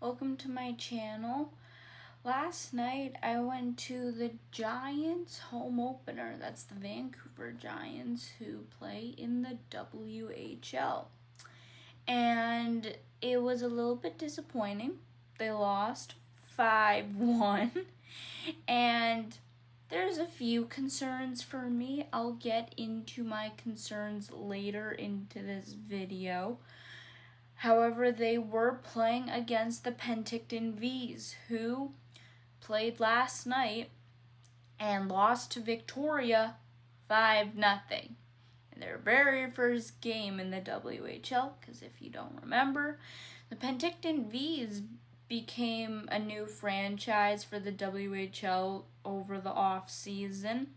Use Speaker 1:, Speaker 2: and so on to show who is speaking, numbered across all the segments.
Speaker 1: welcome to my channel. Last night I went to the Giants home opener. That's the Vancouver Giants who play in the WHL. And it was a little bit disappointing. They lost 5-1. And there's a few concerns for me. I'll get into my concerns later into this video. However, they were playing against the Penticton Vees, who played last night and lost to Victoria 5-0 in their very first game in the WHL, because if you don't remember, the Penticton Vees became a new franchise for the WHL over the off season,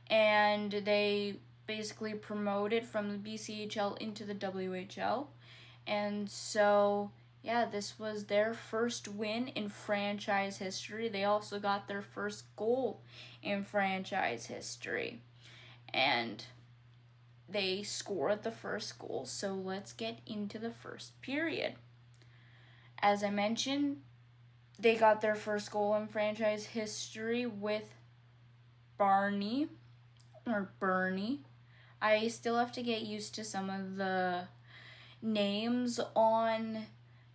Speaker 1: and they basically promoted from the BCHL into the WHL. And so, yeah, this was their first win in franchise history. They also got their first goal in franchise history. And they scored the first goal. So let's get into the first period. As I mentioned, they got their first goal in franchise history with Bernie. I still have to get used to some of the names on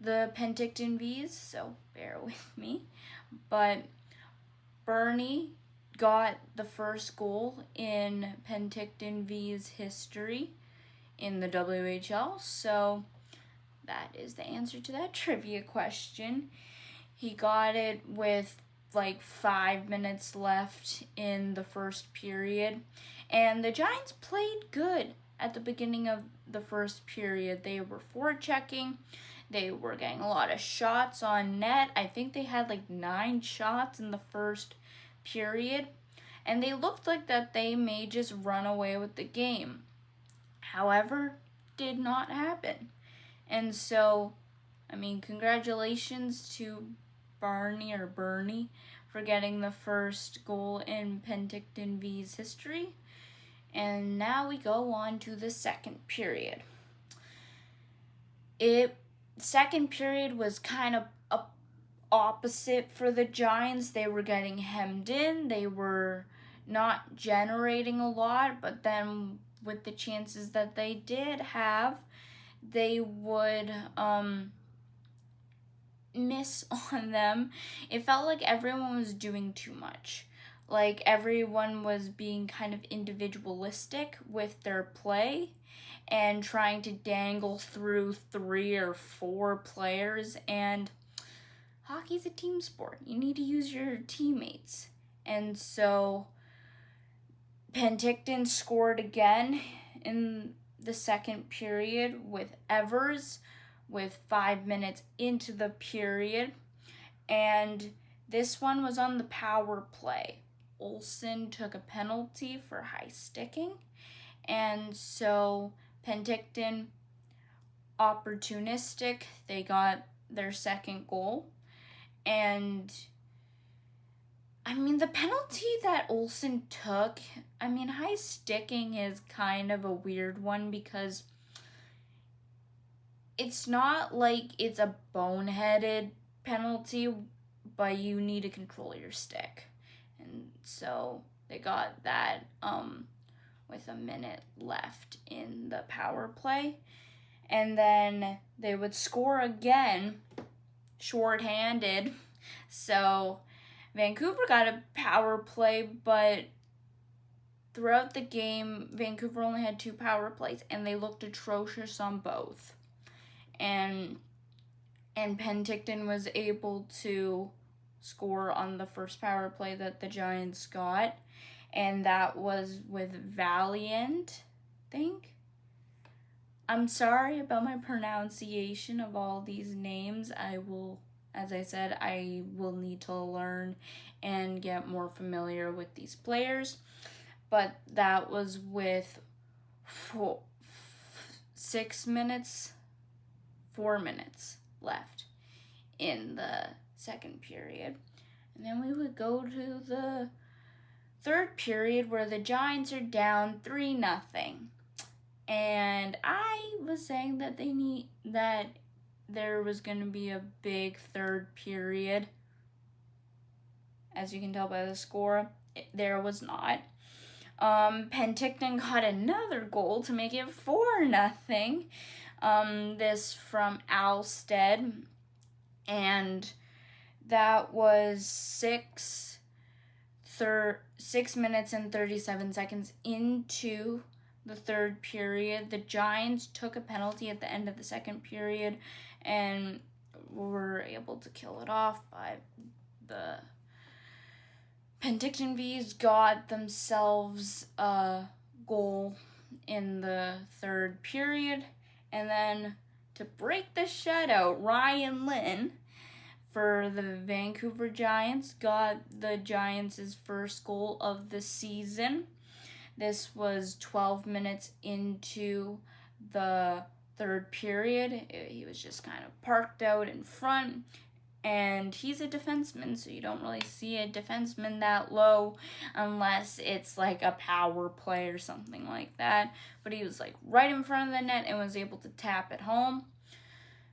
Speaker 1: the Penticton Vees, so bear with me. But Bernie got the first goal in Penticton Vees history in the WHL, so that is the answer to that trivia question. He got it with like 5 minutes left in the first period, and the Giants played good at the beginning of the first period. They were forechecking. They were getting a lot of shots on net. I think they had like 9 shots in the first period, and they looked like that they may just run away with the game. However, did not happen. And so, congratulations to Bernie for getting the first goal in Penticton Vees history. And now we go on to the second period. Second period was kind of opposite for the Giants. They were getting hemmed in. They were not generating a lot, but then with the chances that they did have, they would miss on them. It felt like everyone was doing too much. Like everyone was being kind of individualistic with their play and trying to dangle through 3 or 4 players. And hockey's a team sport. You need to use your teammates. And so Penticton scored again in the second period with Evers with 5 minutes into the period. And this one was on the power play. Olsen took a penalty for high sticking, and so Penticton, opportunistic, they got their second goal. And the penalty that Olsen took, high sticking is kind of a weird one because it's not like it's a boneheaded penalty, but you need to control your stick. And so they got that with a minute left in the power play. And then they would score again, shorthanded. So Vancouver got a power play, but throughout the game, Vancouver only had 2 power plays, and they looked atrocious on both. And Penticton was able to score on the first power play that the Giants got, and that was with Valiant, I think. I'm sorry about my pronunciation of all these names. As I said, I will need to learn and get more familiar with these players. But that was with 4 minutes left in the second period. And then we would go to the third period where the Giants are down 3-0. And I was saying that there was going to be a big third period. As you can tell by the score, there was not. Penticton got another goal to make it 4-0. This from Alstead, and that was 6 minutes and 37 seconds into the third period. The Giants took a penalty at the end of the second period and were able to kill it off by the Penticton Vees got themselves a goal in the third period. And then to break the shutout, Ryan Lynn for the Vancouver Giants got the Giants' first goal of the season. This was 12 minutes into the third period. He was just kind of parked out in front. And he's a defenseman, so you don't really see a defenseman that low unless it's like a power play or something like that. But he was like right in front of the net and was able to tap it home.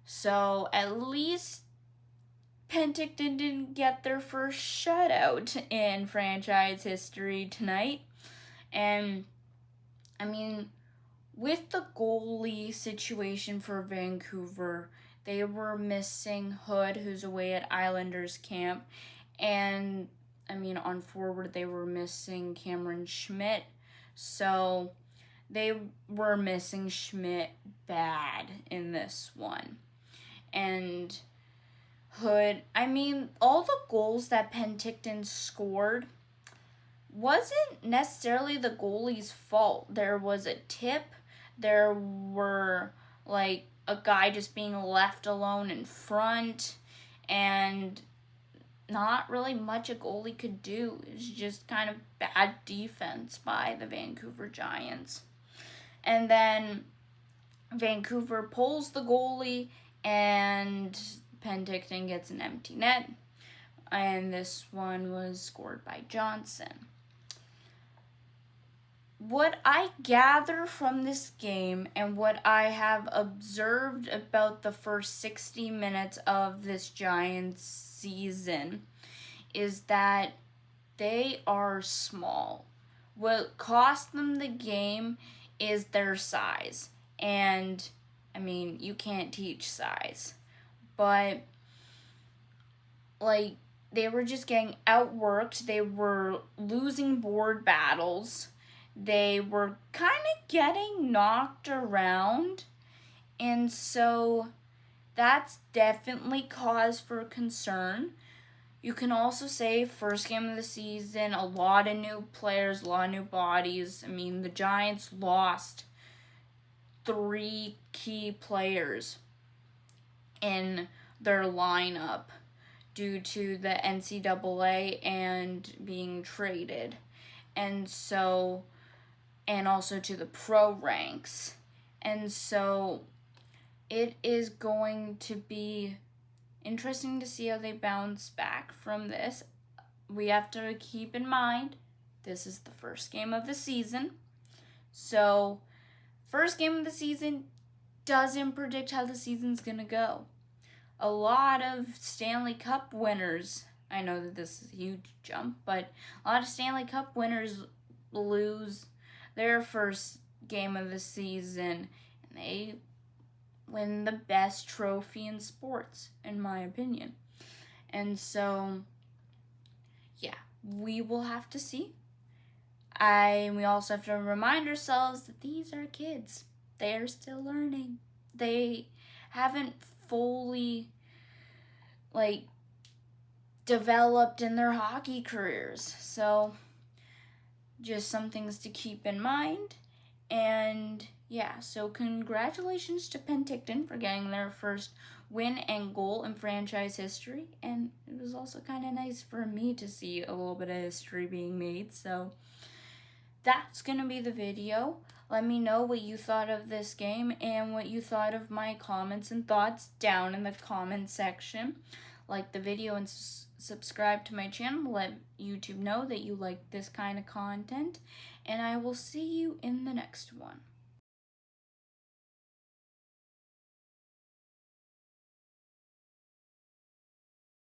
Speaker 1: So at least Penticton didn't get their first shutout in franchise history tonight. And I mean, with the goalie situation for Vancouver, they were missing Hood, who's away at Islanders camp. And, I mean, on forward, they were missing Cameron Schmidt. So, they were missing Schmidt bad in this one. And Hood, I mean, all the goals that Penticton scored wasn't necessarily the goalie's fault. There was a tip. There were, like, a guy just being left alone in front, and not really much a goalie could do. It was just kind of bad defense by the Vancouver Giants. And then Vancouver pulls the goalie, and Penticton gets an empty net. And this one was scored by Johnson. What I gather from this game and what I have observed about the first 60 minutes of this Giants season is that they are small. What cost them the game is their size. And, I mean, you can't teach size. But, like, they were just getting outworked. They were losing board battles. They were kind of getting knocked around, and so that's definitely cause for concern. You can also say first game of the season, a lot of new players, a lot of new bodies. I mean, the Giants lost 3 key players in their lineup due to the NCAA and being traded. And so, and also to the pro ranks. And so it is going to be interesting to see how they bounce back from this. We have to keep in mind, this is the first game of the season. So, first game of the season doesn't predict how the season's going to go. A lot of Stanley Cup winners, I know that this is a huge jump, but a lot of Stanley Cup winners lose their first game of the season, and they win the best trophy in sports, in my opinion. And so, yeah, we will have to see. We also have to remind ourselves that these are kids. They are still learning. They haven't fully, developed in their hockey careers. So, just some things to keep in mind. And yeah, so congratulations to Penticton for getting their first win and goal in franchise history. And it was also kind of nice for me to see a little bit of history being made. So that's going to be the video. Let me know what you thought of this game and what you thought of my comments and thoughts down in the comment section. Like the video and subscribe to my channel. Let YouTube know that you like this kind of content. And I will see you in the next one.